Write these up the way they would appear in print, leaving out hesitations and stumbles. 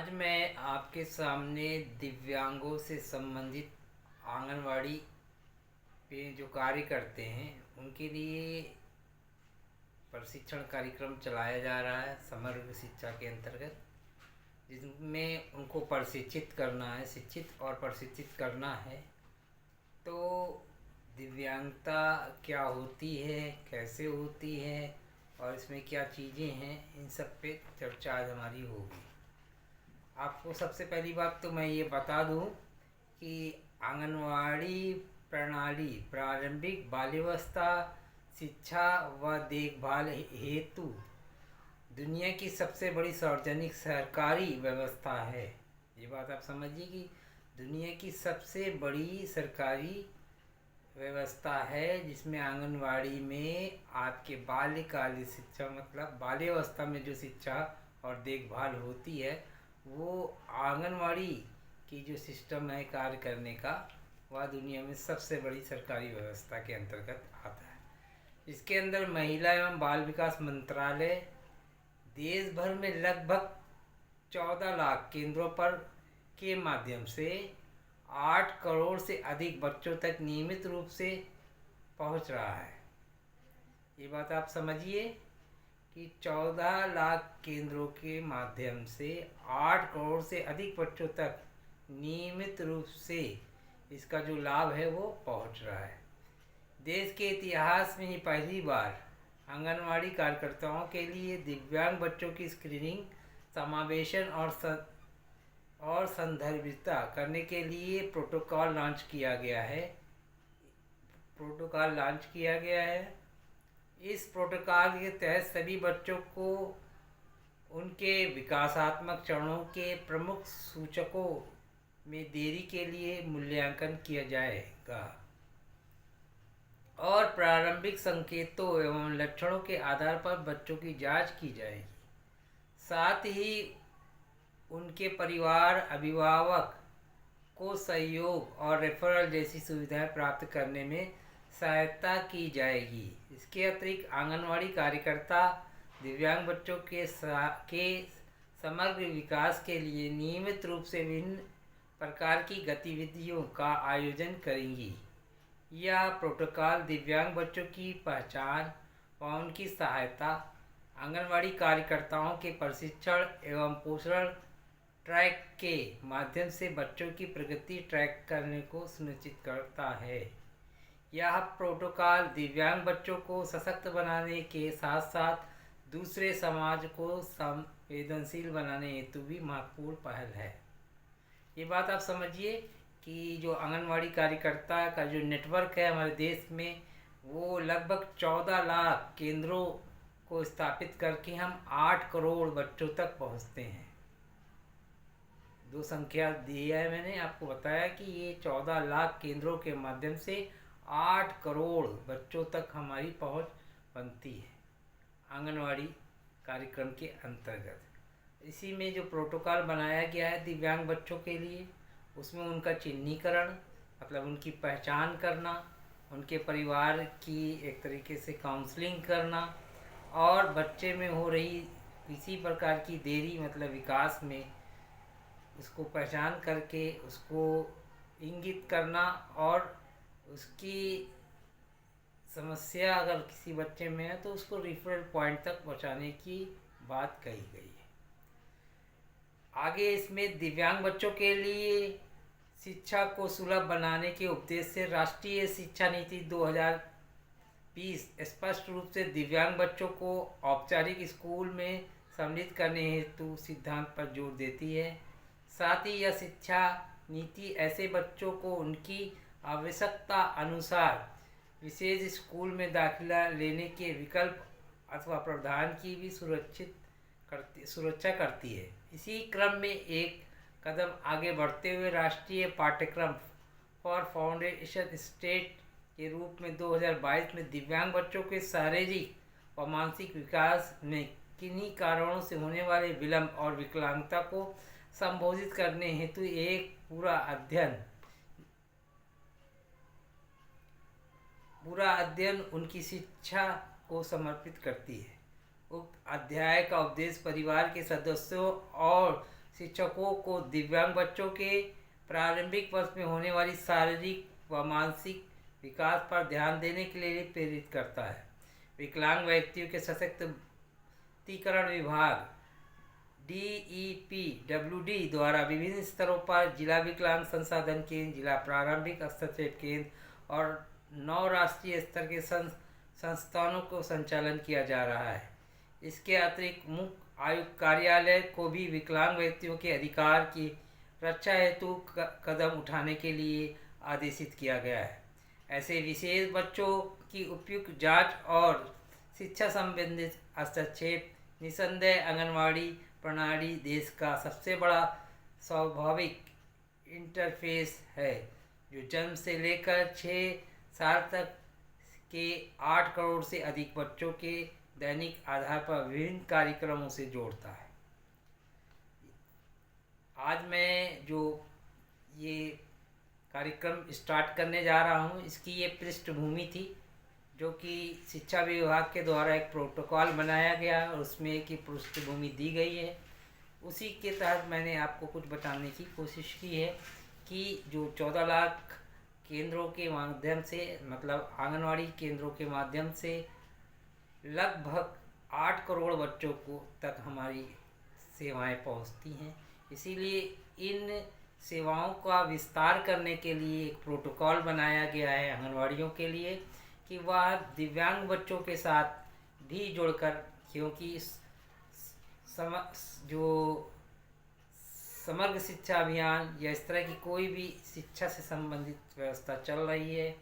आज मैं आपके सामने दिव्यांगों से संबंधित आंगनवाड़ी पे जो कार्य करते हैं उनके लिए प्रशिक्षण कार्यक्रम चलाया जा रहा है समग्र शिक्षा के अंतर्गत, जिसमें उनको प्रशिक्षित करना है, शिक्षित और प्रशिक्षित करना है। तो दिव्यांगता क्या होती है, कैसे होती है और इसमें क्या चीज़ें हैं, इन सब पे चर्चा आज हमारी होगी। आपको सबसे पहली बात तो मैं ये बता दूं कि आंगनवाड़ी प्रणाली प्रारंभिक बाल्यावस्था शिक्षा व देखभाल हेतु दुनिया की सबसे बड़ी सार्वजनिक सरकारी व्यवस्था है। ये बात आप समझिए कि दुनिया की सबसे बड़ी सरकारी व्यवस्था है जिसमें आंगनवाड़ी में आपके बाल्यकालीन शिक्षा मतलब बाल्यावस्था में जो शिक्षा और देखभाल होती है वो आंगनवाड़ी की जो सिस्टम है कार्य करने का, वह दुनिया में सबसे बड़ी सरकारी व्यवस्था के अंतर्गत आता है। इसके अंदर महिला एवं बाल विकास मंत्रालय देश भर में लगभग 14 लाख केंद्रों पर के माध्यम से 8 करोड़ से अधिक बच्चों तक नियमित रूप से पहुंच रहा है। ये बात आप समझिए कि 14 लाख केंद्रों के माध्यम से 8 करोड़ से अधिक बच्चों तक नियमित रूप से इसका जो लाभ है वो पहुंच रहा है। देश के इतिहास में ही पहली बार आंगनवाड़ी कार्यकर्ताओं के लिए दिव्यांग बच्चों की स्क्रीनिंग, समावेशन और संदर्भिता करने के लिए प्रोटोकॉल लॉन्च किया गया है। इस प्रोटोकॉल के तहत सभी बच्चों को उनके विकासात्मक चरणों के प्रमुख सूचकों में देरी के लिए मूल्यांकन किया जाएगा और प्रारंभिक संकेतों एवं लक्षणों के आधार पर बच्चों की जांच की जाएगी। साथ ही उनके परिवार, अभिभावक को सहयोग और रेफरल जैसी सुविधाएं प्राप्त करने में सहायता की जाएगी। इसके अतिरिक्त आंगनवाड़ी कार्यकर्ता दिव्यांग बच्चों के समग्र विकास के लिए नियमित रूप से विभिन्न प्रकार की गतिविधियों का आयोजन करेंगी। यह प्रोटोकॉल दिव्यांग बच्चों की पहचान व उनकी सहायता, आंगनवाड़ी कार्यकर्ताओं के प्रशिक्षण एवं पोषण ट्रैक के माध्यम से बच्चों की प्रगति ट्रैक करने को सुनिश्चित करता है। यह प्रोटोकॉल दिव्यांग बच्चों को सशक्त बनाने के साथ साथ दूसरे समाज को संवेदनशील बनाने हेतु भी महत्वपूर्ण पहल है। ये बात आप समझिए कि जो आंगनवाड़ी कार्यकर्ता का जो नेटवर्क है हमारे देश में, वो लगभग 14 लाख केंद्रों को स्थापित करके हम 8 करोड़ बच्चों तक पहुंचते हैं। दो संख्या दी है, मैंने आपको बताया कि ये 14 लाख केंद्रों के माध्यम से 8 करोड़ बच्चों तक हमारी पहुंच बनती है आंगनवाड़ी कार्यक्रम के अंतर्गत। इसी में जो प्रोटोकॉल बनाया गया है दिव्यांग बच्चों के लिए, उसमें उनका चिन्हीकरण मतलब उनकी पहचान करना, उनके परिवार की एक तरीके से काउंसलिंग करना और बच्चे में हो रही किसी प्रकार की देरी मतलब विकास में उसको पहचान करके उसको इंगित करना और उसकी समस्या अगर किसी बच्चे में है तो उसको रेफरल पॉइंट तक पहुंचाने की बात कही गई है। आगे इसमें दिव्यांग बच्चों के लिए शिक्षा को सुलभ बनाने के उद्देश्य से राष्ट्रीय शिक्षा नीति 2020 स्पष्ट रूप से दिव्यांग बच्चों को औपचारिक स्कूल में सम्मिलित करने हेतु सिद्धांत पर जोर देती है। साथ ही यह शिक्षा नीति ऐसे बच्चों को उनकी आवश्यकता अनुसार विशेष स्कूल में दाखिला लेने के विकल्प अथवा प्रावधान की भी सुरक्षा करती है। इसी क्रम में एक कदम आगे बढ़ते हुए राष्ट्रीय पाठ्यक्रम फॉर फाउंडेशन स्टेट के रूप में 2022 में दिव्यांग बच्चों के शारीरिक व मानसिक विकास में किन्हीं कारणों से होने वाले विलंब और विकलांगता को संबोधित करने हेतु एक पूरा अध्ययन उनकी शिक्षा को समर्पित करती है। उक्त अध्याय का उद्देश्य परिवार के सदस्यों और शिक्षकों को दिव्यांग बच्चों के प्रारंभिक वर्ष में होने वाली शारीरिक व मानसिक विकास पर ध्यान देने के लिए प्रेरित करता है। विकलांग व्यक्तियों के सशक्तिकरण विभाग DEPWD द्वारा विभिन्न स्तरों पर जिला विकलांग संसाधन केंद्र, जिला प्रारंभिक हस्तक्षेप केंद्र और 9 राष्ट्रीय स्तर के संस्थानों को संचालन किया जा रहा है। इसके अतिरिक्त मुख्य आयुक्त कार्यालय को भी विकलांग व्यक्तियों के अधिकार की रक्षा हेतु कदम उठाने के लिए आदेशित किया गया है। ऐसे विशेष बच्चों की उपयुक्त जांच और शिक्षा संबंधित हस्तक्षेप निसंदेह आंगनवाड़ी प्रणाली देश का सबसे बड़ा स्वाभाविक इंटरफेस है, जो जन्म से लेकर 6 साल तक के 8 करोड़ से अधिक बच्चों के दैनिक आधार पर विभिन्न कार्यक्रमों से जोड़ता है। आज मैं जो ये कार्यक्रम स्टार्ट करने जा रहा हूँ, इसकी ये पृष्ठभूमि थी, जो कि शिक्षा विभाग के द्वारा एक प्रोटोकॉल बनाया गया और उसमें एक पृष्ठभूमि दी गई है। उसी के तहत मैंने आपको कुछ बताने की कोशिश की है कि जो 14 लाख केंद्रों के माध्यम से, मतलब आंगनवाड़ी केंद्रों के माध्यम से लगभग 8 करोड़ बच्चों को तक हमारी सेवाएं पहुंचती हैं। इसीलिए इन सेवाओं का विस्तार करने के लिए एक प्रोटोकॉल बनाया गया है आंगनवाड़ियों के लिए कि वह दिव्यांग बच्चों के साथ भी जुड़कर, क्योंकि जो समग्र शिक्षा अभियान या इस तरह की कोई भी शिक्षा से संबंधित व्यवस्था चल रही है,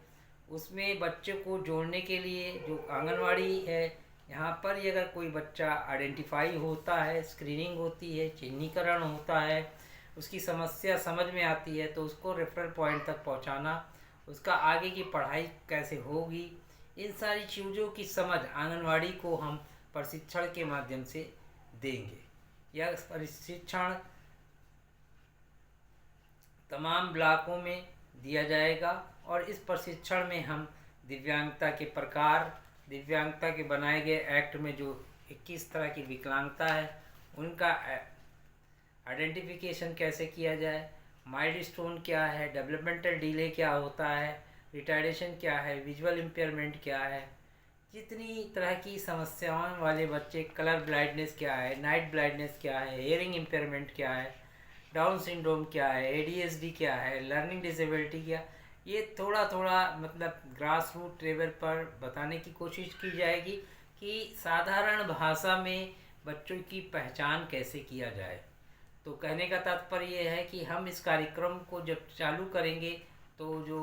उसमें बच्चों को जोड़ने के लिए जो आंगनवाड़ी है, यहाँ पर ही अगर कोई बच्चा आइडेंटिफाई होता है, स्क्रीनिंग होती है, चिन्हीकरण होता है, उसकी समस्या समझ में आती है, तो उसको रेफरल पॉइंट तक पहुँचाना, उसका आगे की पढ़ाई कैसे होगी, इन सारी चीज़ों की समझ आंगनवाड़ी को हम प्रशिक्षण के माध्यम से देंगे। यह प्रशिक्षण तमाम ब्लॉकों में दिया जाएगा और इस प्रशिक्षण में हम दिव्यांगता के प्रकार, दिव्यांगता के बनाए गए एक्ट में जो 21 तरह की विकलांगता है, उनका आइडेंटिफिकेशन कैसे किया जाए, माइलस्टोन क्या है, डेवलपमेंटल डिले क्या होता है, रिटार्डेशन क्या है, विजुअल इम्पेयरमेंट क्या है, जितनी तरह की समस्याओं वाले बच्चे, कलर ब्लाइंडनेस क्या है, नाइट ब्लाइंडनेस क्या है, हेयरिंग इम्पेयरमेंट क्या है, डाउन सिंड्रोम क्या है, ADHD क्या है, लर्निंग डिसेबिलिटी क्या, ये थोड़ा थोड़ा मतलब ग्रास रूट लेवल पर बताने की कोशिश की जाएगी कि साधारण भाषा में बच्चों की पहचान कैसे किया जाए। तो कहने का तात्पर्य ये है कि हम इस कार्यक्रम को जब चालू करेंगे तो जो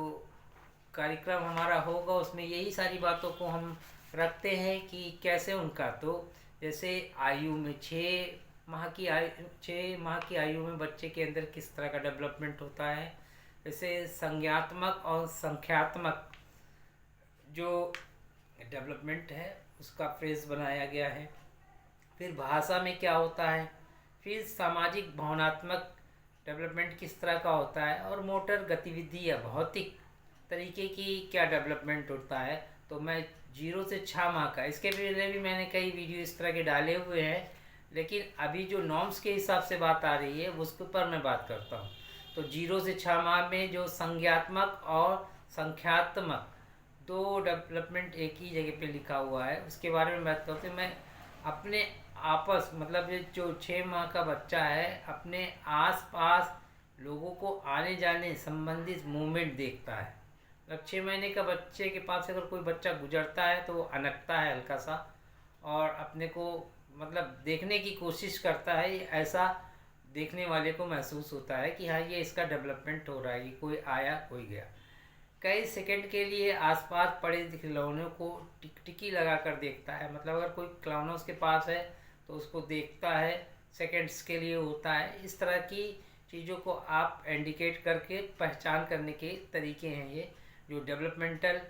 कार्यक्रम हमारा होगा उसमें यही सारी बातों को हम रखते हैं कि कैसे उनका, तो जैसे आयु में 6 माह की आयु में बच्चे के अंदर किस तरह का डेवलपमेंट होता है, जैसे संज्ञात्मक और संख्यात्मक जो डेवलपमेंट है उसका फ्रेज बनाया गया है। फिर भाषा में क्या होता है, फिर सामाजिक भावनात्मक डेवलपमेंट किस तरह का होता है, और मोटर गतिविधि या भौतिक तरीके की क्या डेवलपमेंट होता है। तो मैं 0 से 6 माह का, इसके पहले भी मैंने कई वीडियो इस तरह के डाले हुए हैं, लेकिन अभी जो नॉर्म्स के हिसाब से बात आ रही है उसके ऊपर मैं बात करता हूँ। तो 0 से 6 माह में जो संज्ञात्मक और संख्यात्मक 2 डेवलपमेंट एक ही जगह पे लिखा हुआ है, उसके बारे में बात करते हैं। मैं अपने आपस, मतलब ये जो 6 माह का बच्चा है, अपने आसपास लोगों को आने जाने संबंधित मूवमेंट देखता है। मतलब 6 महीने का बच्चे के पास अगर कोई बच्चा गुजरता है तो वो अनकता है हल्का सा, और अपने को मतलब देखने की कोशिश करता है, ऐसा देखने वाले को महसूस होता है कि हाँ ये इसका डेवलपमेंट हो रहा है, कि कोई आया कोई गया। कई सेकंड के लिए आसपास पड़े खिलौनों को टिकी लगा कर देखता है, मतलब अगर कोई खिलौना उसके पास है तो उसको देखता है, सेकंड्स के लिए होता है। इस तरह की चीज़ों को आप इंडिकेट करके पहचान करने के तरीके हैं। ये जो डेवलपमेंटल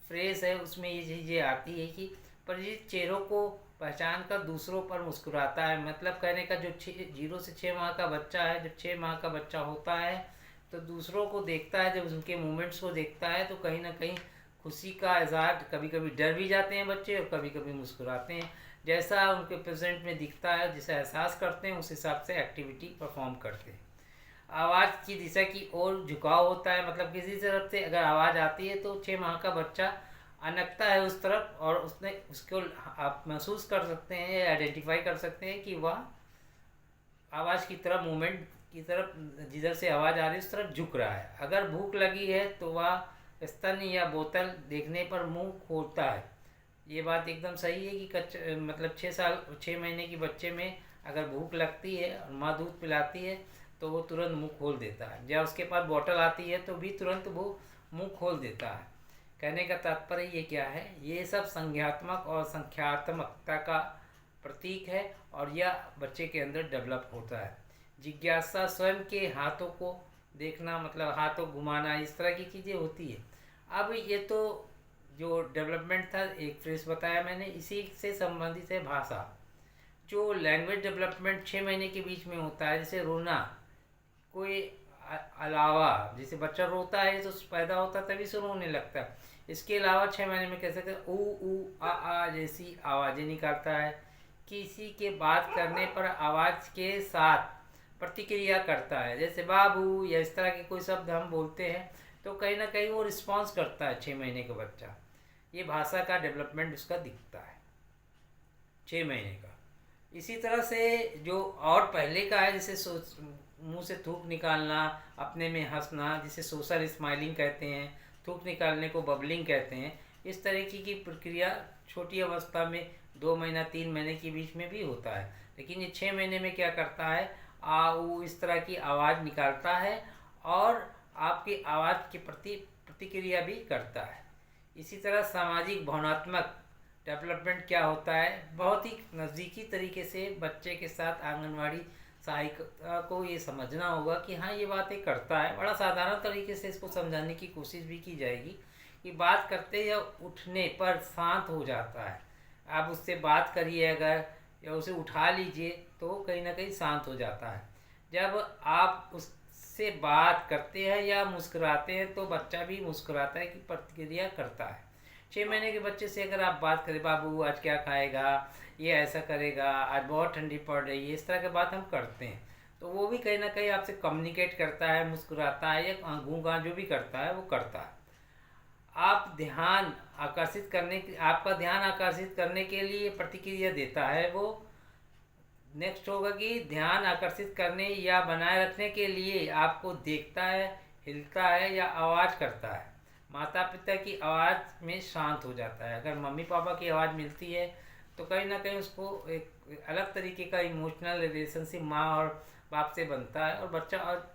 फ्रेज है उसमें ये चीज़ें आती है कि परिचित चेहरों को पहचान कर दूसरों पर मुस्कुराता है। मतलब कहने का जो 0 से 6 माह का बच्चा है, जब 6 माह का बच्चा होता है तो दूसरों को देखता है, जब उनके मूवमेंट्स को देखता है तो कहीं ना कहीं खुशी का इजहार, कभी कभी डर भी जाते हैं बच्चे और कभी कभी मुस्कुराते हैं, जैसा उनके प्रेजेंट में दिखता है, जिसे एहसास करते हैं, उस हिसाब से एक्टिविटी परफॉर्म करते हैं। आवाज़ की दिशा की ओर झुकाव होता है, मतलब किसी तरफ से अगर आवाज़ आती है तो 6 माह का बच्चा अनकता है उस तरफ, और उसने उसको आप महसूस कर सकते हैं या आइडेंटिफाई कर सकते हैं कि वह आवाज़ की तरफ, मूवमेंट की तरफ, जिधर से आवाज़ आ रही है उस तरफ झुक रहा है। अगर भूख लगी है तो वह स्तन या बोतल देखने पर मुंह खोलता है। ये बात एकदम सही है कि मतलब 6 महीने की बच्चे में अगर भूख लगती है और माँ दूध पिलाती है तो वो तुरंत मुंह खोल देता है, या उसके पास बोतल आती है तो भी तुरंत वो मुंह खोल देता है। कहने का तात्पर्य ये क्या है, ये सब संज्ञात्मक और संख्यात्मकता का प्रतीक है, और यह बच्चे के अंदर डेवलप होता है। जिज्ञासा, स्वयं के हाथों को देखना, मतलब हाथों घुमाना, इस तरह की चीज़ें होती है। अब ये तो जो डेवलपमेंट था, एक फ्रेज बताया मैंने, इसी से संबंधित है भाषा। जो लैंग्वेज डेवलपमेंट 6 महीने के बीच में होता है, जैसे रोना, कोई अलावा, जैसे बच्चा रोता है तो पैदा होता है तभी से रोने लगता है, इसके अलावा 6 महीने में कह सकते हैं ऊ आ जैसी आवाज़ें निकालता है। किसी के बात करने पर आवाज़ के साथ प्रतिक्रिया करता है, जैसे बाबू या इस तरह के कोई शब्द हम बोलते हैं तो कहीं ना कहीं वो रिस्पॉन्स करता है 6 महीने का बच्चा। ये भाषा का डेवलपमेंट उसका दिखता है 6 महीने का। इसी तरह से जो और पहले का है, जैसे मुंह से थूक निकालना, अपने में हंसना, जिसे सोशल स्माइलिंग कहते हैं, थूक निकालने को बबलिंग कहते हैं, इस तरीके की प्रक्रिया छोटी अवस्था में 2 महीना 3 महीने के बीच में भी होता है। लेकिन ये 6 महीने में क्या करता है, आ ऊ इस तरह की आवाज़ निकालता है और आपकी आवाज़ के प्रति प्रतिक्रिया भी करता है। इसी तरह सामाजिक भावनात्मक डेवलपमेंट क्या होता है, बहुत ही नज़दीकी तरीके से बच्चे के साथ आंगनवाड़ी सहायिका को ये समझना होगा कि हाँ ये बातें करता है। बड़ा साधारण तरीके से इसको समझाने की कोशिश भी की जाएगी कि बात करते या उठने पर शांत हो जाता है। आप उससे बात करिए अगर, या उसे उठा लीजिए तो कहीं ना कहीं शांत हो जाता है। जब आप उससे बात करते हैं या मुस्कुराते हैं तो बच्चा भी मुस्कुराता है, कि प्रतिक्रिया करता है। 6 महीने के बच्चे से अगर आप बात करें, बाबू आज क्या खाएगा, ये ऐसा करेगा, आज बहुत ठंडी पड़ रही है, इस तरह की बात हम करते हैं, तो वो भी कहीं ना कहीं आपसे कम्युनिकेट करता है, मुस्कुराता है, या गूंगा जो भी करता है वो करता है। आप ध्यान आकर्षित करने आपका ध्यान आकर्षित करने के लिए प्रतिक्रिया देता है वो। नेक्स्ट होगा कि ध्यान आकर्षित करने या बनाए रखने के लिए आपको देखता है, हिलता है या आवाज़ करता है। माता पिता की आवाज़ में शांत हो जाता है। अगर मम्मी पापा की आवाज़ मिलती है तो कहीं ना कहीं उसको एक अलग तरीके का इमोशनल रिलेशनशिप माँ और बाप से बनता है, और बच्चा और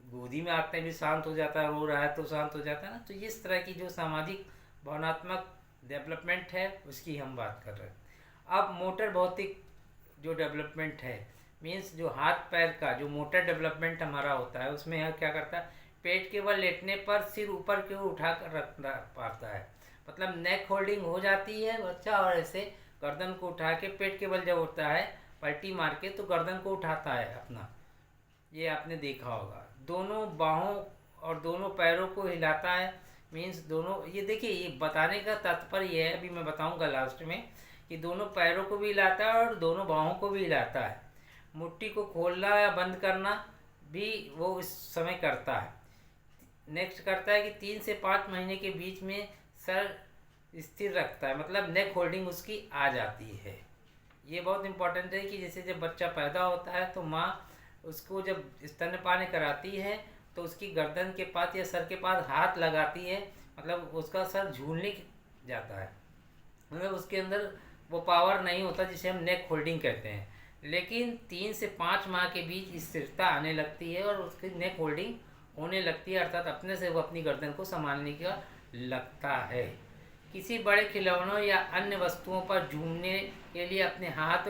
गोदी में आते भी शांत हो जाता है, रो रहा है तो शांत हो जाता है ना। तो इस तरह की जो सामाजिक भावनात्मक डेवलपमेंट है उसकी हम बात कर रहे हैं। अब मोटर भौतिक जो डेवलपमेंट है, मीन्स जो हाथ पैर का जो मोटर डेवलपमेंट हमारा होता है, उसमें यह क्या करता है, पेट के बल लेटने पर सिर ऊपर की ओर उठा कर रखना पाता है, मतलब नेक होल्डिंग हो जाती है बच्चा, और ऐसे गर्दन को उठा के पेट के बल जब होता है पलटी मार के तो गर्दन को उठाता है अपना, ये आपने देखा होगा। दोनों बाहों और दोनों पैरों को हिलाता है, मीन्स दोनों, ये देखिए ये बताने का तात्पर्य है, अभी मैं बताऊंगा लास्ट में, कि दोनों पैरों को भी हिलाता है और दोनों बाहों को भी हिलाता है। मुट्ठी को खोलना या बंद करना भी वो इस समय करता है। नेक्स्ट करता है कि 3 से 5 महीने के बीच में सर स्थिर रखता है, मतलब नेक होल्डिंग उसकी आ जाती है। ये बहुत इंपॉर्टेंट है कि जैसे जब बच्चा पैदा होता है तो माँ उसको जब स्तनपान कराती है तो उसकी गर्दन के पास या सर के पास हाथ लगाती है, मतलब उसका सर झूलने जाता है, मतलब उसके अंदर वो पावर नहीं होता जिसे हम नेक होल्डिंग कहते हैं। लेकिन 3 से 5 माह के बीच स्थिरता आने लगती है और उसकी नेक होल्डिंग होने लगती है, अर्थात अपने से वो अपनी गर्दन को संभालने का लगता है। किसी बड़े खिलौनों या अन्य वस्तुओं पर झूमने के लिए अपने हाथ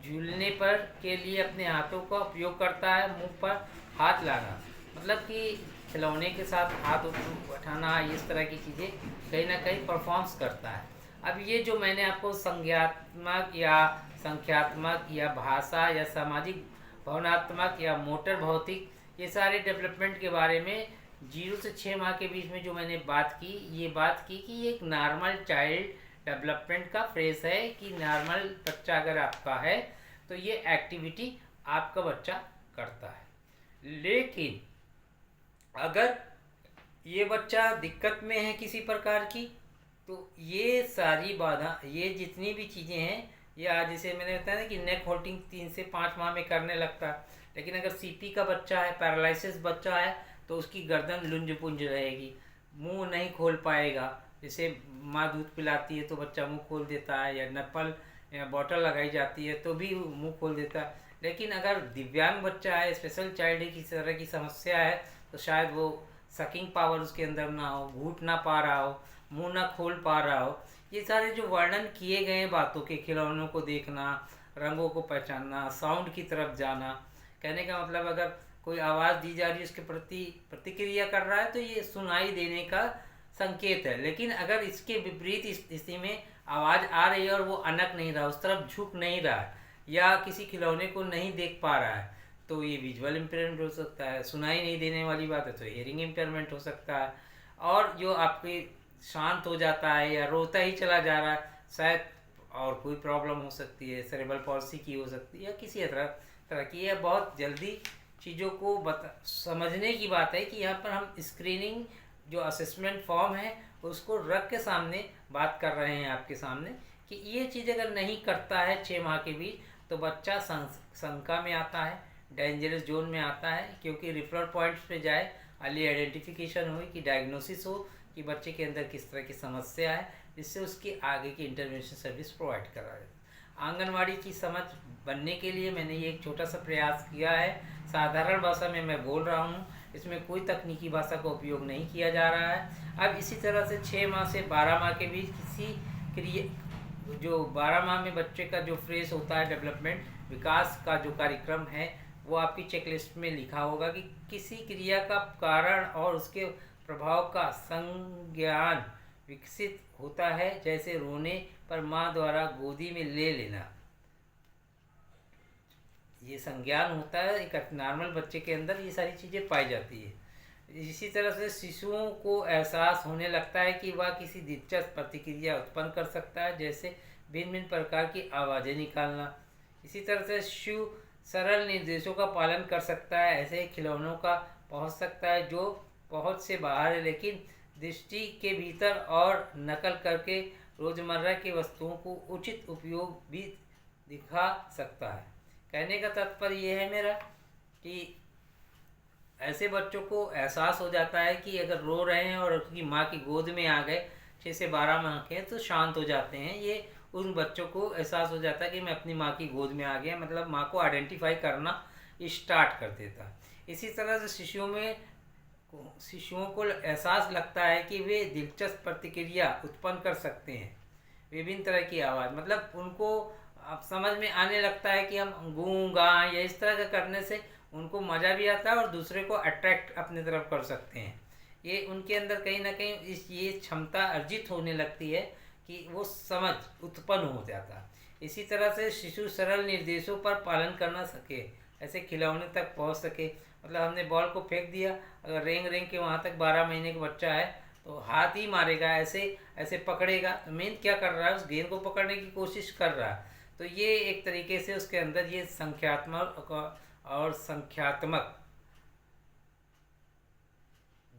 झूलने पर के लिए अपने हाथों का उपयोग करता है। मुंह पर हाथ लाना, मतलब कि खिलौने के साथ हाथ उठाना, इस तरह की चीज़ें कहीं ना कहीं परफॉर्म्स करता है। अब ये जो मैंने आपको संज्ञात्मक या संख्यात्मक या भाषा या सामाजिक भावनात्मक या मोटर भौतिक, ये सारे डेवलपमेंट के बारे में 0 से 6 माह के बीच में जो मैंने बात की, ये बात की कि एक नॉर्मल चाइल्ड डेवलपमेंट का फ्रेज है कि नॉर्मल बच्चा अगर आपका है तो ये एक्टिविटी आपका बच्चा करता है। लेकिन अगर ये बच्चा दिक्कत में है किसी प्रकार की, तो ये सारी बाधा, ये जितनी भी चीज़ें हैं, ये आज जैसे मैंने बताया ना कि नेक होल्डिंग 3 से 5 माह में करने लगता है। लेकिन अगर सीपी का बच्चा है, पैरालिसिस बच्चा है, तो उसकी गर्दन लुंज पुंज रहेगी, मुंह नहीं खोल पाएगा। जैसे माँ दूध पिलाती है तो बच्चा मुंह खोल देता है, या नप्पल या बॉटल लगाई जाती है तो भी मुंह खोल देता है। लेकिन अगर दिव्यांग बच्चा है, स्पेशल चाइल्ड है, किसी तरह की समस्या है, तो शायद वो सकिंग पावर उसके अंदर ना हो, घूट ना पा रहा हो, मुंह ना खोल पा रहा हो। ये सारे जो वर्णन किए गए हैं बातों के, खिलौनों को देखना, रंगों को पहचानना, साउंड की तरफ जाना, कहने का मतलब अगर कोई आवाज़ दी जा रही है उसके प्रति प्रतिक्रिया कर रहा है तो ये सुनाई देने का संकेत है। लेकिन अगर इसके विपरीत स्थिति में आवाज़ आ रही है और वो अनक नहीं रहा, उस तरफ झुक नहीं रहा है, या किसी खिलौने को नहीं देख पा रहा है, तो ये विजुअल इम्पेयरमेंट हो सकता है। सुनाई नहीं देने वाली बात है तो हियरिंग इम्पेयरमेंट हो सकता है। और जो आपके शांत हो जाता है या रोता ही चला जा रहा है, शायद और कोई प्रॉब्लम हो सकती है, सेरेब्रल पॉल्सी की हो सकती है, या किसी तरह की। यह बहुत जल्दी चीज़ों को समझने की बात है कि यहाँ पर हम स्क्रीनिंग जो असेसमेंट फॉर्म है उसको रख के सामने बात कर रहे हैं आपके सामने कि ये चीज़ अगर नहीं करता है 6 माह के बीच तो बच्चा शंका में आता है, डेंजरस जोन में आता है, क्योंकि रेफरल पॉइंट्स पे जाए, अर्ली आइडेंटिफिकेशन हो, कि डायग्नोसिस हो कि बच्चे के अंदर किस तरह की समस्या है, जिससे उसकी आगे की इंटरवेंशन सर्विस प्रोवाइड करा जाए। आंगनवाड़ी की समझ बनने के लिए मैंने ये एक छोटा सा प्रयास किया है। साधारण भाषा में मैं बोल रहा हूँ, इसमें कोई तकनीकी भाषा का उपयोग नहीं किया जा रहा है। अब इसी तरह से 6 माह से 12 माह के बीच किसी क्रिया, जो 12 माह में बच्चे का जो फ्रेज होता है डेवलपमेंट विकास का जो कार्यक्रम है, वो आपकी चेकलिस्ट में लिखा होगा कि किसी क्रिया का कारण और उसके प्रभाव का संज्ञान विकसित होता है, जैसे रोने पर माँ द्वारा गोदी में ले लेना। ये संज्ञान होता है एक नॉर्मल बच्चे के अंदर, ये सारी चीज़ें पाई जाती है। इसी तरह से शिशुओं को एहसास होने लगता है कि वह किसी दिलचस्प प्रतिक्रिया उत्पन्न कर सकता है, जैसे भिन्न भिन्न प्रकार की आवाज़ें निकालना। इसी तरह से शिशु सरल निर्देशों का पालन कर सकता है, ऐसे खिलौनों का पहुंच सकता है जो पहुंच से बाहर है, लेकिन दृष्टि के भीतर, और नकल करके रोज़मर्रा की वस्तुओं को उचित उपयोग भी दिखा सकता है। कहने का तात्पर्य यह है मेरा कि ऐसे बच्चों को एहसास हो जाता है कि अगर रो रहे हैं और उसकी माँ की गोद में आ गए, 6 से 12 माह के, तो शांत हो जाते हैं। ये उन बच्चों को एहसास हो जाता है कि मैं अपनी माँ की गोद में आ गया, मतलब माँ को आइडेंटिफाई करना स्टार्ट कर देता। इसी तरह से शिशुओं को एहसास लगता है कि वे दिलचस्प प्रतिक्रिया उत्पन्न कर सकते हैं, विभिन्न तरह की आवाज़, मतलब उनको अब समझ में आने लगता है कि हम गूं गा या इस तरह का करने से उनको मज़ा भी आता है और दूसरे को अट्रैक्ट अपने तरफ कर सकते हैं। ये उनके अंदर कहीं ना कहीं ये क्षमता अर्जित होने लगती है कि वो समझ उत्पन्न हो जाता है। इसी तरह से शिशु सरल निर्देशों पर पालन करना सके, ऐसे खिलौने तक पहुंच सके। मतलब हमने बॉल को फेंक दिया, अगर रेंग रेंग के वहाँ तक 12 महीने का बच्चा है तो हाथ ही मारेगा, ऐसे ऐसे पकड़ेगा, तो मेन क्या कर रहा है, उस गेंद को पकड़ने की कोशिश कर रहा है। तो ये एक तरीके से उसके अंदर ये संख्यात्मक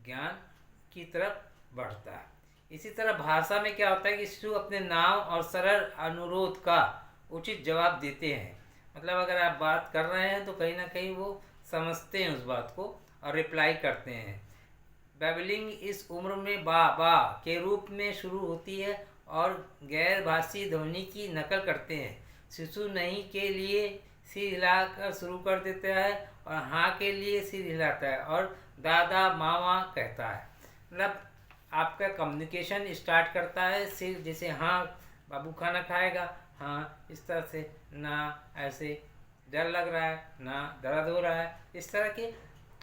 ज्ञान की तरफ बढ़ता है। इसी तरह भाषा में क्या होता है कि शिशु अपने नाम और सरल अनुरोध का उचित जवाब देते हैं। मतलब अगर आप बात कर रहे हैं तो कहीं ना कहीं वो समझते हैं उस बात को और रिप्लाई करते हैं। बैबलिंग इस उम्र में बा बा के रूप में शुरू होती है और गैर भाषी ध्वनि की नकल करते हैं। शिशु नहीं के लिए सिर हिलाकर शुरू कर देता है और हाँ के लिए सिर हिलाता है और दादा मामा कहता है। मतलब आपका कम्युनिकेशन स्टार्ट करता है सिर, जैसे हाँ बाबू खाना खाएगा, हाँ इस तरह से, ना ऐसे डर लग रहा है, ना दर्द हो रहा है, इस तरह के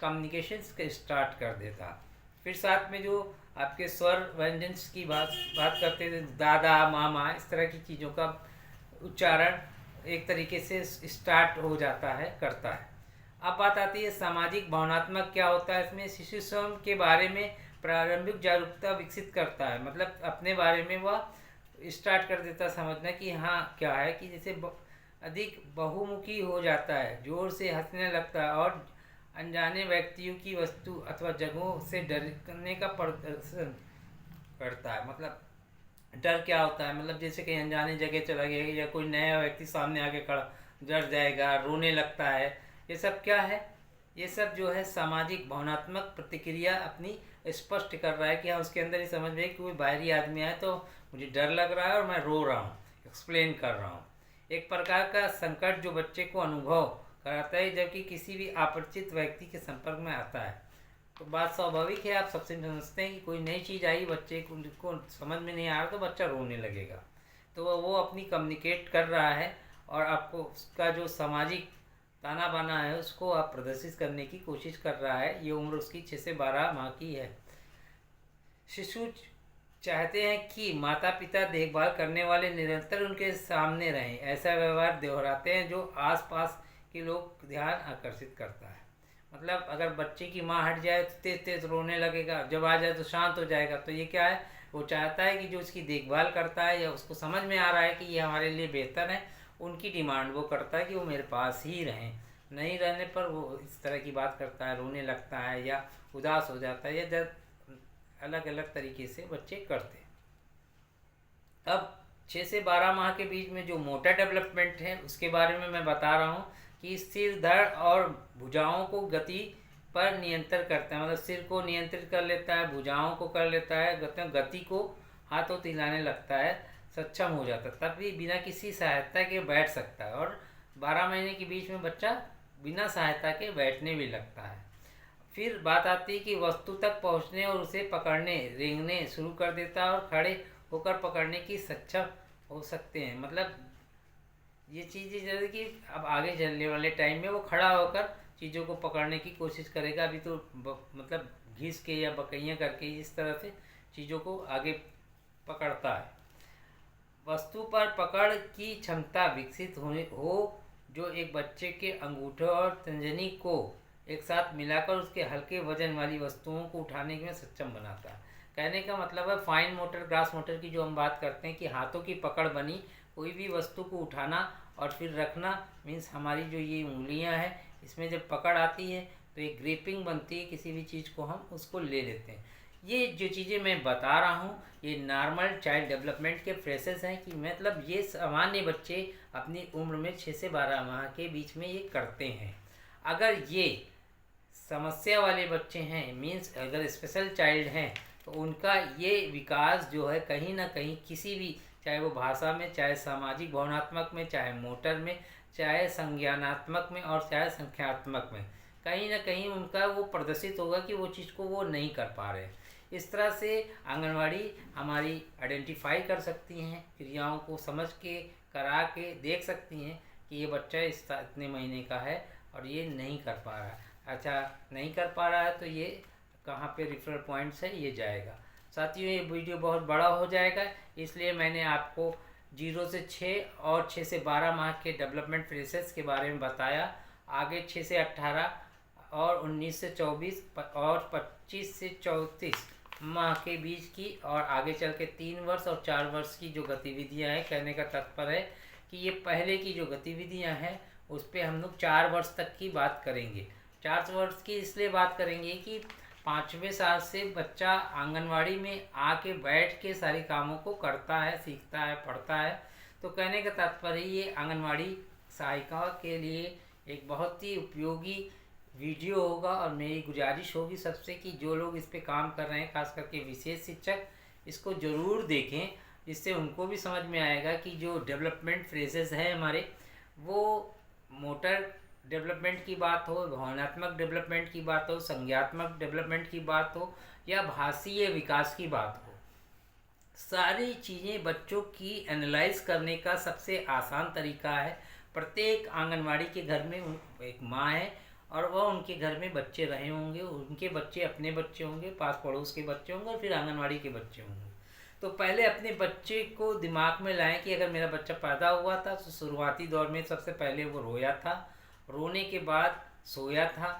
कम्युनिकेशंस का स्टार्ट कर देता। फिर साथ में जो आपके स्वर व्यंजन की बात करते थे, दादा मामा, इस तरह की चीज़ों का उच्चारण एक तरीके से स्टार्ट हो जाता है, करता है। अब बात आती है सामाजिक भावनात्मक क्या होता है इसमें। शिशु स्वयं के बारे में प्रारंभिक जागरूकता विकसित करता है, मतलब अपने बारे में वह स्टार्ट कर देता समझना कि हाँ क्या है, कि जैसे अधिक बहुमुखी हो जाता है, जोर से हंसने लगता है और अनजाने व्यक्तियों की वस्तु अथवा जगहों से डरने का प्रदर्शन करता है। मतलब डर क्या होता है, मतलब जैसे कहीं अनजाने जगह चला गया या कोई नया व्यक्ति सामने आके खड़ा, डर जाएगा, रोने लगता है। ये सब क्या है, ये सब जो है सामाजिक भावनात्मक प्रतिक्रिया अपनी स्पष्ट कर रहा है कि हाँ उसके अंदर ही समझ में कोई बाहरी आदमी आए तो मुझे डर लग रहा है और मैं रो रहा हूँ, एक्सप्लेन कर रहा हूँ। एक प्रकार का संकट जो बच्चे को अनुभव कराता है जबकि किसी भी अपरिचित व्यक्ति के संपर्क में आता है। तो बात स्वाभाविक है, आप सबसे समझते हैं कि कोई नई चीज़ आई, बच्चे को समझ में नहीं आ रहा तो बच्चा रोने लगेगा। तो वो अपनी कम्युनिकेट कर रहा है और आपको उसका जो सामाजिक ताना बाना है उसको आप प्रदर्शित करने की कोशिश कर रहा है। ये उम्र उसकी 6 से 12 माह की है। शिशु चाहते हैं कि माता पिता देखभाल करने वाले निरंतर उनके सामने रहें। ऐसा व्यवहार दोहराते हैं जो आसपास के लोग ध्यान आकर्षित करता है। मतलब अगर बच्चे की माँ हट जाए तो तेज तेज रोने लगेगा, जब आ जाए तो शांत हो जाएगा। तो ये क्या है, वो चाहता है कि जो उसकी देखभाल करता है या उसको समझ में आ रहा है कि ये हमारे लिए बेहतर है, उनकी डिमांड वो करता है कि वो मेरे पास ही रहें। नहीं रहने पर वो इस तरह की बात करता है, रोने लगता है या उदास हो जाता है, या जब अलग अलग तरीके से बच्चे करते हैं। अब 6 से 12 माह के बीच में जो मोटर डेवलपमेंट है उसके बारे में मैं बता रहा हूँ कि सिर, धड़ और भुजाओं को गति पर नियंत्रण करता है। मतलब सिर को नियंत्रित कर लेता है, भुजाओं को कर लेता है, गति को हाथों हिलाने लगता है, सक्षम हो जाता है। तब भी बिना किसी सहायता के बैठ सकता है और 12 महीने के बीच में बच्चा बिना सहायता के बैठने भी लगता है। फिर बात आती है कि वस्तु तक पहुंचने और उसे पकड़ने, रेंगने शुरू कर देता है और खड़े होकर पकड़ने की सक्षम हो सकते हैं। मतलब ये चीज़ें जैसे कि अब आगे चलने वाले टाइम में वो खड़ा होकर चीज़ों को पकड़ने की कोशिश करेगा। अभी तो मतलब घिस के या बकैयाँ करके इस तरह से चीज़ों को आगे पकड़ता है। वस्तु पर पकड़ की क्षमता विकसित हो जो एक बच्चे के अंगूठे और तंजनी को एक साथ मिलाकर उसके हल्के वजन वाली वस्तुओं को उठाने में सक्षम बनाता है। कहने का मतलब है फाइन मोटर, ग्रास मोटर की जो हम बात करते हैं कि हाथों की पकड़ बनी, कोई भी वस्तु को उठाना और फिर रखना, मीन्स हमारी जो ये उंगलियां हैं इसमें जब पकड़ आती है तो एक ग्रिपिंग बनती है, किसी भी चीज़ को हम उसको ले लेते हैं। ये जो चीज़ें मैं बता रहा हूँ ये नॉर्मल चाइल्ड डेवलपमेंट के प्रोसेस हैं, कि मतलब ये सामान्य बच्चे अपनी उम्र में 6 से 12 माह के बीच में ये करते हैं। अगर ये समस्या वाले बच्चे हैं, मीन्स अगर स्पेशल चाइल्ड हैं, तो उनका ये विकास जो है कहीं ना कहीं किसी भी, चाहे वो भाषा में, चाहे सामाजिक भावनात्मक में, चाहे मोटर में, चाहे संज्ञानात्मक में और चाहे संख्यात्मक में, कहीं ना कहीं उनका वो प्रदर्शित होगा कि वो चीज़ को वो नहीं कर पा रहे। इस तरह से आंगनवाड़ी हमारी आइडेंटिफाई कर सकती हैं, क्रियाओं को समझ के करा के देख सकती हैं कि ये बच्चा इतने महीने का है और ये नहीं कर पा रहा है। अच्छा, नहीं कर पा रहा है तो ये कहाँ पे रेफरल पॉइंट्स है ये जाएगा। साथियों ये वीडियो बहुत बड़ा हो जाएगा, इसलिए मैंने आपको 0 से 6 और 6 से 12 माह के डेवलपमेंट फेसेस के बारे में बताया। आगे 6 से 18 और 19 से 24 और 25 से 34 माह के बीच की और आगे चल के 3 वर्ष और 4 वर्ष की जो गतिविधियां हैं, कहने का तात्पर्य है कि ये पहले की जो गतिविधियां हैं उस पर हम लोग 4 वर्ष तक की बात करेंगे। 4 वर्ष की इसलिए बात करेंगे कि 5वें साल से बच्चा आंगनवाड़ी में आके बैठ के सारे कामों को करता है, सीखता है, पढ़ता है। तो कहने का तात्पर्य ये आंगनवाड़ी सहायिका के लिए एक बहुत ही उपयोगी वीडियो होगा और मेरी गुजारिश होगी सबसे कि जो लोग इस पे काम कर रहे हैं, खास करके विशेष शिक्षक, इसको ज़रूर देखें, जिससे उनको भी समझ में आएगा कि जो डेवलपमेंट फ्रेजेस है हमारे, वो मोटर डेवलपमेंट की बात हो, भावनात्मक डेवलपमेंट की बात हो, संज्ञात्मक डेवलपमेंट की बात हो या भाषीय विकास की बात हो, सारी चीज़ें बच्चों की एनालाइज करने का सबसे आसान तरीका है। प्रत्येक आंगनवाड़ी के घर में एक माँ है और वह उनके घर में बच्चे रहे होंगे, उनके बच्चे अपने बच्चे होंगे, पास पड़ोस के बच्चे होंगे और फिर आंगनवाड़ी के बच्चे होंगे। तो पहले अपने बच्चे को दिमाग में लाएं कि अगर मेरा बच्चा पैदा हुआ था तो शुरुआती दौर में सबसे पहले वो रोया था, रोने के बाद सोया था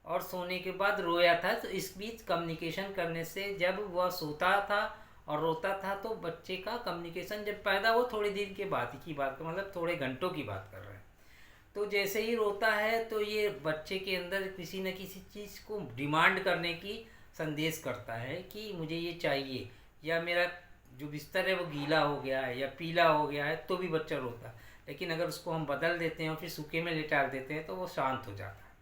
और सोने के बाद रोया था। तो इस बीच कम्युनिकेशन करने से जब वह सोता था और रोता था तो बच्चे का कम्युनिकेशन जब पैदा हो थोड़ी देर के बाद की बात मतलब थोड़े घंटों की बात कर रहे हैं, तो जैसे ही रोता है तो ये बच्चे के अंदर किसी न किसी चीज़ को डिमांड करने की संदेश करता है कि मुझे ये चाहिए, या मेरा जो बिस्तर है वो गीला हो गया है या पीला हो गया है, तो भी बच्चा रोता है। लेकिन अगर उसको हम बदल देते हैं और फिर सूखे में लिटा देते हैं तो वो शांत हो जाता है।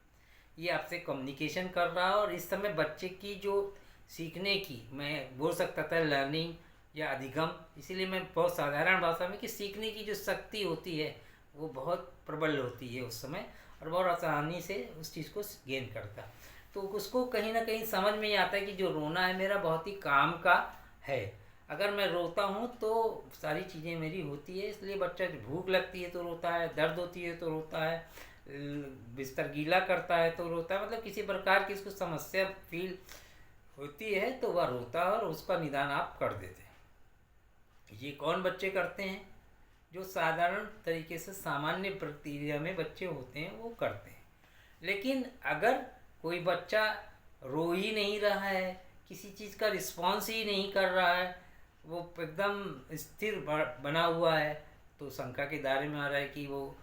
ये आपसे कम्युनिकेशन कर रहा है। और इस समय बच्चे की जो सीखने की, मैं बोल सकता था लर्निंग या अधिगम, इसीलिए मैं बहुत साधारण भाषा में कि सीखने की जो शक्ति होती है वो बहुत प्रबल होती है उस समय, और बहुत आसानी से उस चीज़ को गेन करता है। तो उसको कहीं ना कहीं समझ में ही आता है कि जो रोना है मेरा बहुत ही काम का है। अगर मैं रोता हूँ तो सारी चीज़ें मेरी होती है, इसलिए बच्चा भूख लगती है तो रोता है, दर्द होती है तो रोता है, बिस्तर गीला करता है तो रोता है, मतलब किसी प्रकार की उसको समस्या फील होती है तो वह रोता है और उसका निदान आप कर देते हैं। ये कौन बच्चे करते हैं? जो साधारण तरीके से सामान्य प्रक्रिया में बच्चे होते हैं वो करते हैं। लेकिन अगर कोई बच्चा रो ही नहीं रहा है, किसी चीज़ का रिस्पॉन्स ही नहीं कर रहा है, वो एकदम स्थिर बना हुआ है, तो शंका के दायरे में आ रहा है कि वो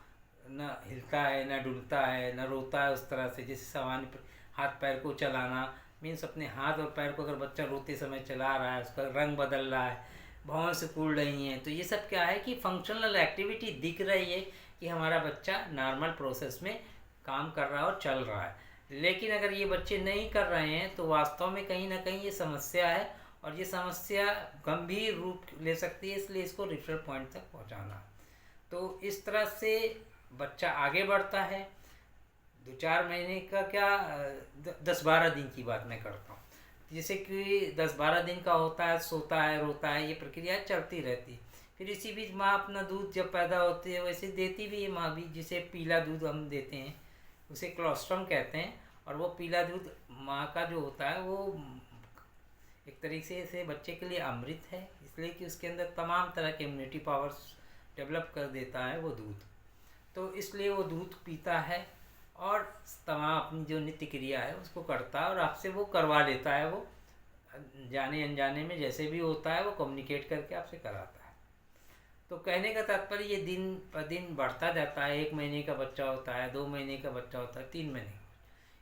न हिलता है, न डुलता है, न रोता है उस तरह से जैसे सामान्य हाथ पैर को चलाना। मीन्स अपने हाथ और पैर को अगर बच्चा रोते समय चला रहा है, उसका रंग बदल रहा है, भौं से फूल रही हैं, तो ये सब क्या है कि फंक्शनल एक्टिविटी दिख रही है कि हमारा बच्चा नॉर्मल प्रोसेस में काम कर रहा है और चल रहा है। लेकिन अगर ये बच्चे नहीं कर रहे हैं तो वास्तव में कहीं ना कहीं ये समस्या है, और ये समस्या गंभीर रूप ले सकती है, इसलिए इसको रेफरल पॉइंट तक पहुंचाना। तो इस तरह से बच्चा आगे बढ़ता है। 2-4 महीने का क्या, 10-12 दिन की बात मैं करता हूँ। जैसे कि 10-12 दिन का होता है, सोता है, रोता है, ये प्रक्रिया चलती रहती है। फिर इसी बीच माँ अपना दूध जब पैदा होती है वैसे देती भी है माँ भी, जिसे पीला दूध हम देते हैं उसे क्लोस्ट्रम कहते हैं। और वो पीला दूध माँ का जो होता है वो एक तरीके से बच्चे के लिए अमृत है, इसलिए कि उसके अंदर तमाम तरह के इम्यूनिटी पावर्स डेवलप कर देता है वो दूध। तो इसलिए वो दूध पीता है और तमाम अपनी जो नित्य क्रिया है उसको करता है, और आपसे वो करवा लेता है, वो जाने अनजाने में जैसे भी होता है वो कम्युनिकेट करके आपसे कराता है। तो कहने का तात्पर्य ये दिन पर दिन बढ़ता जाता है। 1 महीने का बच्चा होता है, 2 महीने का बच्चा होता है, 3 महीने का।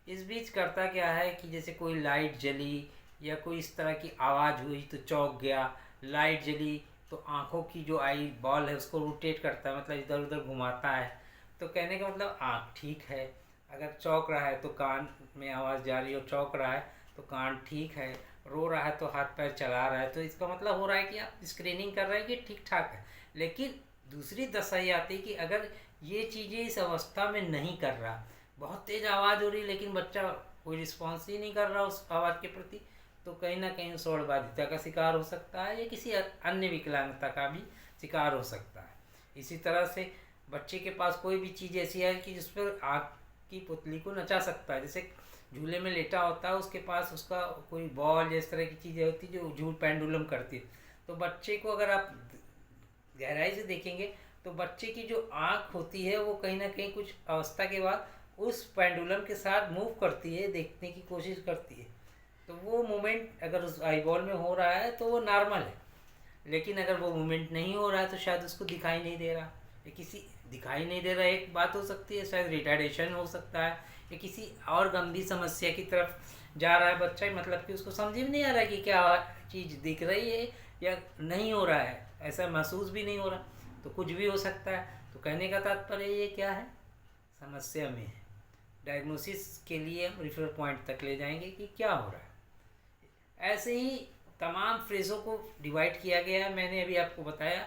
इस बीच करता क्या है कि जैसे कोई लाइट जली या कोई इस तरह की आवाज़ हुई तो चौंक गया, लाइट जली तो आँखों की जो आई बॉल है उसको रोटेट करता है, मतलब इधर उधर घुमाता है। तो कहने का मतलब आँख ठीक है, अगर चौंक रहा है तो कान में आवाज़ जा रही है, और चौंक रहा है तो कान ठीक है, रो रहा है तो हाथ पैर चला रहा है, तो इसका मतलब हो रहा है कि आप स्क्रीनिंग कर रहे हैं कि ठीक ठाक है। लेकिन दूसरी दशा ये आती है कि अगर ये चीज़ें इस अवस्था में नहीं कर रहा, बहुत तेज़ आवाज़ हो रही लेकिन बच्चा कोई रिस्पॉन्स ही नहीं कर रहा उस आवाज़ के प्रति, तो कहीं ना कहीं शोरबाधिता का शिकार हो सकता है या किसी अन्य विकलांगता का भी शिकार हो सकता है। इसी तरह से बच्चे के पास कोई भी चीज़ ऐसी है कि जिस पर आँख की पुतली को नचा सकता है, जैसे झूले में लेटा होता है उसके पास उसका कोई बॉल इस तरह की चीज़ें होती है जो झूल पेंडुलम करती है, तो बच्चे को अगर आप गहराई से देखेंगे तो बच्चे की जो आँख होती है वो कहीं ना कहीं कुछ अवस्था के बाद उस पेंडुलम के साथ मूव करती है, देखने की कोशिश करती है। तो वो मूवमेंट अगर उस आई बॉल में हो रहा है तो वो नॉर्मल है, लेकिन अगर वो मूवमेंट नहीं हो रहा है तो शायद उसको दिखाई नहीं दे रहा, या किसी दिखाई नहीं दे रहा एक बात हो सकती है, शायद रिटार्डेशन हो सकता है, या किसी और गंभीर समस्या की तरफ जा रहा है बच्चा, मतलब कि उसको समझ में नहीं आ रहा है कि क्या चीज़ दिख रही है या नहीं हो रहा है, ऐसा महसूस भी नहीं हो रहा, तो कुछ भी हो सकता है। तो कहने का तात्पर्य ये क्या है, समस्या में है। डायग्नोसिस के लिए हम रेफरल पॉइंट तक ले जाएंगे कि क्या हो रहा है। ऐसे ही तमाम फ्रेज़ों को डिवाइड किया गया है, मैंने अभी आपको बताया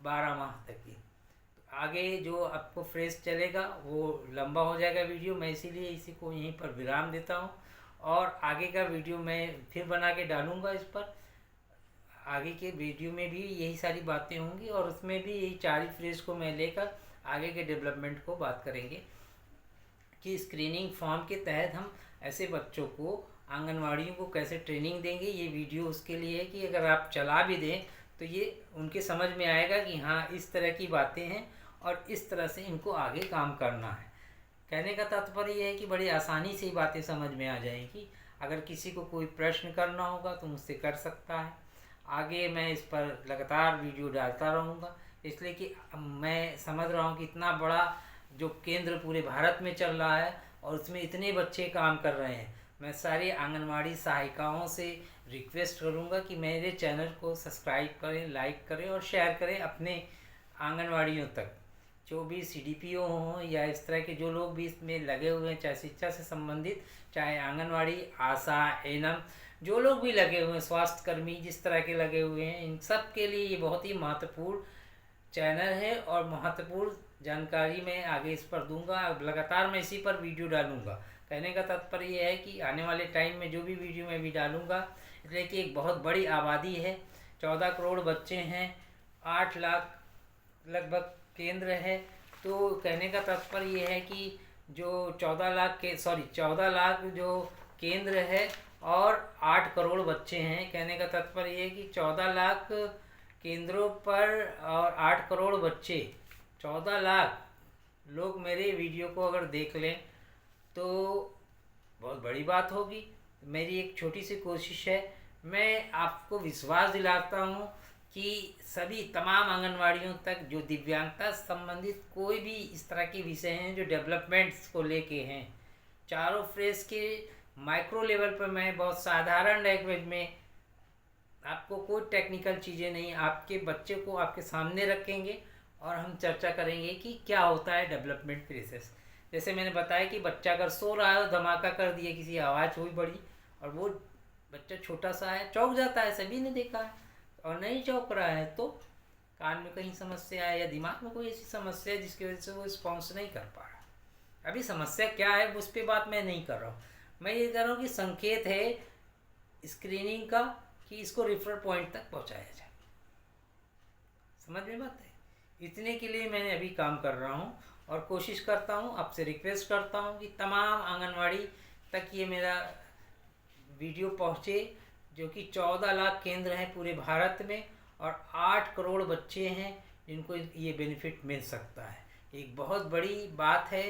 12 माह तक की। तो आगे जो आपको फ्रेज़ चलेगा वो लंबा हो जाएगा वीडियो, मैं इसीलिए इसी को यहीं पर विराम देता हूँ, और आगे का वीडियो मैं फिर बना के डालूँगा इस पर। आगे के वीडियो में भी यही सारी बातें होंगी, और उसमें भी यही 4 ही फ्रेज़ को मैं लेकर आगे के डेवलपमेंट को बात करेंगे कि स्क्रीनिंग फॉर्म के तहत हम ऐसे बच्चों को, आंगनवाड़ियों को कैसे ट्रेनिंग देंगे। ये वीडियो उसके लिए है कि अगर आप चला भी दें तो ये उनके समझ में आएगा कि हाँ इस तरह की बातें हैं और इस तरह से इनको आगे काम करना है। कहने का तात्पर्य यह है कि बड़ी आसानी से ही बातें समझ में आ जाएंगी। अगर किसी को कोई प्रश्न करना होगा तो मुझसे कर सकता है। आगे मैं इस पर लगातार वीडियो डालता रहूँगा, इसलिए कि मैं समझ रहा हूँ कि इतना बड़ा जो केंद्र पूरे भारत में चल रहा है और उसमें इतने बच्चे काम कर रहे हैं। मैं सारी आंगनवाड़ी सहायिकाओं से रिक्वेस्ट करूँगा कि मेरे चैनल को सब्सक्राइब करें, लाइक करें और शेयर करें अपने आंगनवाड़ियों तक। जो भी CDPO हों या इस तरह के जो लोग भी इसमें लगे हुए हैं, चाहे शिक्षा से संबंधित, चाहे आंगनवाड़ी, आशा, एनम, जो लोग भी लगे हुए हैं, स्वास्थ्यकर्मी जिस तरह के लगे हुए हैं, इन सब के लिए ये बहुत ही महत्वपूर्ण चैनल है और महत्वपूर्ण जानकारी मैं आगे इस पर दूंगा। अब लगातार मैं इसी पर वीडियो डालूंगा। कहने का तात्पर्य यह है कि आने वाले टाइम में जो भी वीडियो मैं भी डालूंगा, इसलिए कि एक बहुत बड़ी आबादी है, 14 करोड़ बच्चे हैं, 8 लाख लगभग केंद्र है। तो कहने का तात्पर्य ये है कि जो 14 लाख जो केंद्र है और 8 करोड़ बच्चे हैं, कहने का तात्पर्य ये है कि 14 लाख केंद्रों पर और 8 करोड़ बच्चे, 14 लाख लोग मेरे वीडियो को अगर देख लें तो बहुत बड़ी बात होगी। मेरी एक छोटी सी कोशिश है, मैं आपको विश्वास दिलाता हूँ कि सभी तमाम आंगनवाड़ियों तक जो दिव्यांगता संबंधित कोई भी इस तरह के विषय हैं जो डेवलपमेंट्स को लेके हैं, चारों फ्रेज के माइक्रो लेवल पर मैं बहुत साधारण लैंग्वेज में आपको कोई टेक्निकल चीज़ें नहीं, आपके बच्चे को आपके सामने रखेंगे और हम चर्चा करेंगे कि क्या होता है डेवलपमेंट प्रोसेस। जैसे मैंने बताया कि बच्चा अगर सो रहा है, धमाका कर दिया, किसी आवाज़ हुई बड़ी और वो बच्चा छोटा सा है, चौंक जाता है, सभी ने देखा है। और नहीं चौंक रहा है तो कान में कहीं समस्या है या दिमाग में कोई ऐसी समस्या है जिसकी वजह से वो रिस्पॉन्स नहीं कर पा रहा। अभी समस्या क्या है उस पर बात मैं नहीं कर रहा हूँ, मैं ये कह रहा हूँ कि संकेत है स्क्रीनिंग का कि इसको रेफरल पॉइंट तक पहुँचाया जाए। समझ में बात है? इतने के लिए मैंने अभी काम कर रहा हूँ और कोशिश करता हूँ, आपसे रिक्वेस्ट करता हूँ कि तमाम आंगनवाड़ी तक ये मेरा वीडियो पहुँचे, जो कि 14 लाख केंद्र हैं पूरे भारत में और 8 करोड़ बच्चे हैं जिनको ये बेनिफिट मिल सकता है। एक बहुत बड़ी बात है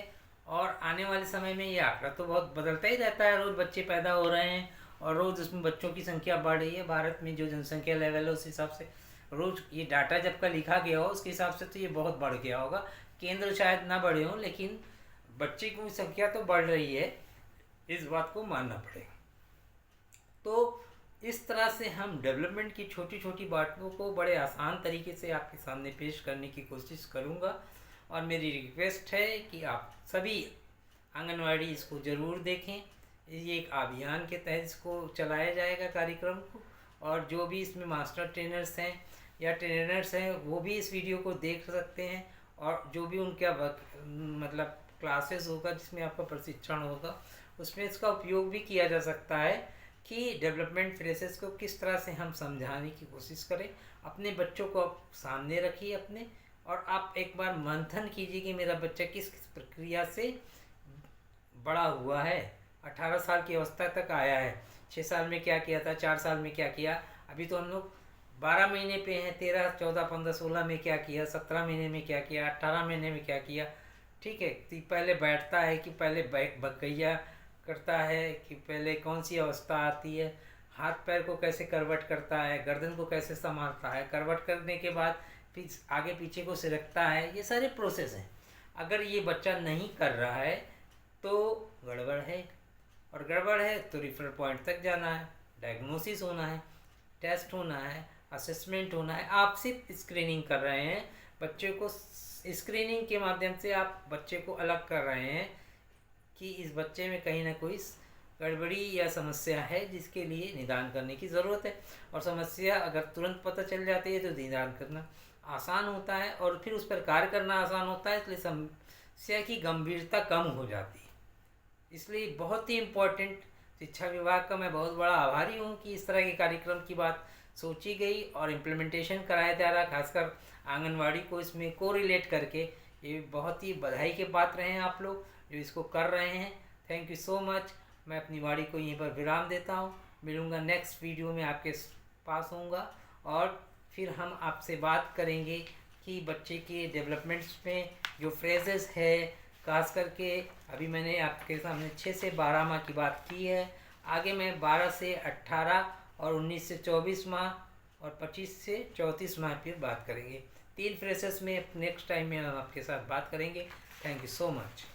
और आने वाले समय में ये आंकड़ा तो बहुत बदलता ही रहता है, रोज़ बच्चे पैदा हो रहे हैं और रोज़ उसमें बच्चों की संख्या बढ़ रही है। भारत में जो जनसंख्या लेवल है उस हिसाब से रोज़ ये डाटा जब का लिखा गया हो उसके हिसाब से तो ये बहुत बढ़ गया होगा। केंद्र शायद ना बढ़े हों लेकिन बच्चे की संख्या तो बढ़ रही है, इस बात को मानना पड़ेगा। तो इस तरह से हम डेवलपमेंट की छोटी छोटी बातों को बड़े आसान तरीके से आपके सामने पेश करने की कोशिश करूँगा और मेरी रिक्वेस्ट है कि आप सभी आंगनवाड़ी इसको ज़रूर देखें। ये एक अभियान के तहत इसको चलाया जाएगा कार्यक्रम को, और जो भी इसमें मास्टर ट्रेनर्स हैं या ट्रेनर्स हैं वो भी इस वीडियो को देख सकते हैं और जो भी उनका मतलब क्लासेस होगा जिसमें आपका प्रशिक्षण होगा उसमें इसका उपयोग भी किया जा सकता है कि डेवलपमेंट प्रोसेस को किस तरह से हम समझाने की कोशिश करें। अपने बच्चों को आप सामने रखिए अपने, और आप एक बार मंथन कीजिए कि मेरा बच्चा किस किस प्रक्रिया से बड़ा हुआ है, 18 साल की अवस्था तक आया है, 6 साल में क्या किया था, 4 साल में क्या किया, अभी तो हम लोग 12 महीने पे हैं, 13, 14, 15, 16 में क्या किया, 17 महीने में क्या किया, 18 महीने में क्या किया। ठीक है, तो पहले बैठता है कि पहले बकैया करता है कि पहले कौन सी अवस्था आती है, हाथ पैर को कैसे करवट करता है, गर्दन को कैसे संभालता है, करवट करने के बाद फिर आगे पीछे को सिरकता है, ये सारे प्रोसेस हैं। अगर ये बच्चा नहीं कर रहा है तो गड़बड़ है, और गड़बड़ है तो रेफरल पॉइंट तक जाना है, डायग्नोसिस होना है, टेस्ट होना है, असेसमेंट होना है। आप सिर्फ स्क्रीनिंग कर रहे हैं बच्चे को, स्क्रीनिंग के माध्यम से आप बच्चे को अलग कर रहे हैं कि इस बच्चे में कहीं ना कोई गड़बड़ी या समस्या है जिसके लिए निदान करने की ज़रूरत है। और समस्या अगर तुरंत पता चल जाती है तो निदान करना आसान होता है और फिर उस पर कार्य करना आसान होता है, इसलिए समस्या की गंभीरता कम हो जाती है। इसलिए बहुत ही इम्पोर्टेंट, शिक्षा विभाग का मैं बहुत बड़ा आभारी हूँ कि इस तरह के कार्यक्रम की बात सोची गई और इम्प्लीमेंटेशन कराया जा रहा, खासकर आंगनवाड़ी को इसमें कोरिलेट करके। ये बहुत ही बधाई के पात्र हैं आप लोग जो इसको कर रहे हैं। Thank you so much. मैं अपनी वाणी को यहीं पर विराम देता हूँ, मिलूँगा नेक्स्ट वीडियो में, आपके पास होऊंगा और फिर हम आपसे बात करेंगे कि बच्चे के डेवलपमेंट्स में जो फ्रेजेस है, खास करके अभी मैंने आपके सामने 6 से 12 माह की बात की है, आगे मैं 12 से 18 और 19 से 24 माह और 25 से 34 माह फिर बात करेंगे। 3 फ्रेशर्स में नेक्स्ट टाइम में हम आपके साथ बात करेंगे। Thank you so much.